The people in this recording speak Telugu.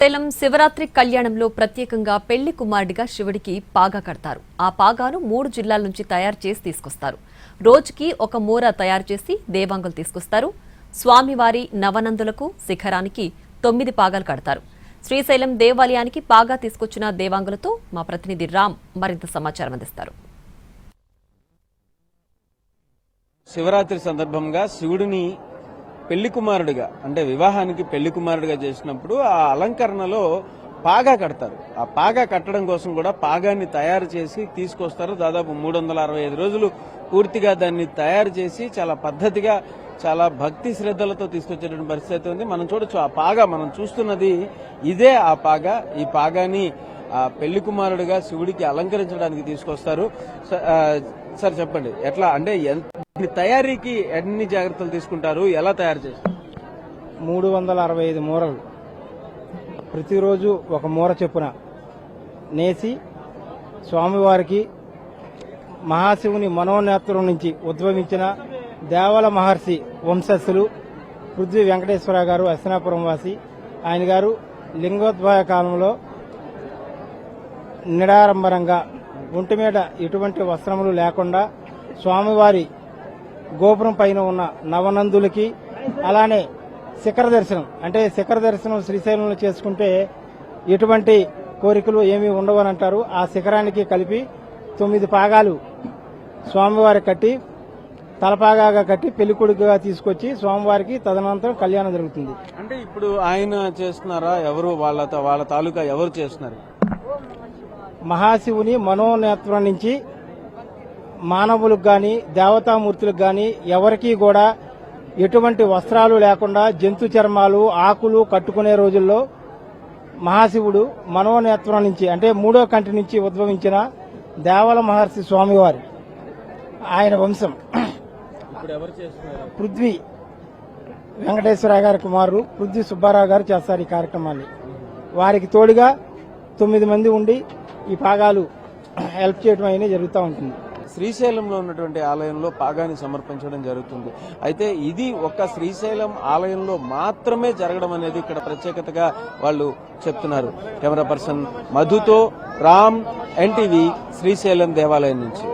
శ్రీశైలం శివరాత్రి కళ్యాణంలో ప్రత్యేకంగా పెళ్లి కుమారుడిగా శివుడికి పాగా కడతారు. ఆ పాగాను 3 జిల్లాల నుంచి తయారు చేసి తీసుకొస్తారు. రోజుకి ఒక మూర తయారు చేసి దేవాంగులు తీసుకొస్తారు. స్వామివారి నవనందులకు శిఖరానికి 9 పాగాలు కడతారు. శ్రీశైలం దేవాలయానికి పాగా తీసుకొచ్చిన దేవాంగులతో మా ప్రతినిధి రామ్ మరింత సమాచారం అందిస్తారు. శివరాత్రి సందర్భంగా శివుడిని పెళ్లి కుమారుడిగా అంటే వివాహానికి పెళ్లి కుమారుడిగా చేసినప్పుడు ఆ అలంకరణలో పాగా కడతారు. ఆ పాగా కట్టడం కోసం కూడా పాగాన్ని తయారు చేసి తీసుకొస్తారు. దాదాపు 365 రోజులు పూర్తిగా దాన్ని తయారు చేసి చాలా పద్ధతిగా చాలా భక్తి శ్రద్ధలతో తీసుకొచ్చేటువంటి పరిస్థితి ఉంది. మనం చూడొచ్చు ఆ పాగా మనం చూస్తున్నది ఇదే ఆ పాగా. ఈ పాగాని పెళ్లి కుమారుడిగా శివుడికి అలంకరించడానికి తీసుకొస్తారు. సార్ చెప్పండి, ఎట్లా అంటే తయారీకి ఎన్ని జాగ్రత్తలు తీసుకుంటారు, ఎలా తయారు చేస్తారు? 365 మూరలు ప్రతిరోజు ఒక మూర చొప్పున నేసి స్వామివారికి మహాశివుని మనోనేత్రం నుంచి ఉద్భవించిన దేవల మహర్షి వంశస్థులు పృథ్వీ వెంకటేశ్వర గారు అస్తినాపురం వాసి. ఆయన గారు లింగోద్భవ కాలంలో నిడారంబరంగా ఒంటి మీద ఎటువంటి వస్త్రములు లేకుండా స్వామివారి గోపురం పైన ఉన్న నవనందులకి, అలానే శిఖర దర్శనం అంటే శిఖర దర్శనం శ్రీశైలంలో చేసుకుంటే ఎటువంటి కోరికలు ఏమీ ఉండవని అంటారు. ఆ శిఖరానికి కలిపి 9 పాగాలు స్వామివారికి కట్టి తలపాగాగా కట్టి పెళ్లికొడుకుగా తీసుకొచ్చి స్వామివారికి తదనంతరం కళ్యాణం జరుగుతుంది. అంటే ఇప్పుడు ఆయన చేస్తున్నారా, ఎవరు వాళ్ళ తాలూకా ఎవరు చేస్తున్నారు? మహాశివుని మనోనేత్రం నుంచి మానవులకు గాని దేవతామూర్తులకు గాని ఎవరికీ కూడా ఎటువంటి వస్త్రాలు లేకుండా జంతు చర్మాలు ఆకులు కట్టుకునే రోజుల్లో మహాశివుడు మనోనేత్రం నుంచి అంటే 3వ కంటి నుంచి ఉద్భవించిన దేవల మహర్షి స్వామివారి ఆయన వంశం పృథ్వీ వెంకటేశ్వర గారి కుమారుడు పృథ్వీ సుబ్బారావు గారు చేస్తారు ఈ కార్యక్రమాన్ని. వారికి తోడుగా 9 మంది ఉండి ఈ పాగాలు హెల్ప్ చేయడం అనేది జరుగుతూ ఉంటుంది. శ్రీశైలంలో ఉన్నటువంటి ఆలయంలో పాగాని సమర్పించడం జరుగుతుంది. అయితే ఇది ఒక్క శ్రీశైలం ఆలయంలో మాత్రమే జరగడం అనేది ఇక్కడ ప్రత్యేకతగా వాళ్ళు చెప్తున్నారు. కెమెరా పర్సన్ మధుతో రామ్, ఎన్టీవీ, శ్రీశైలం దేవాలయం నుంచి.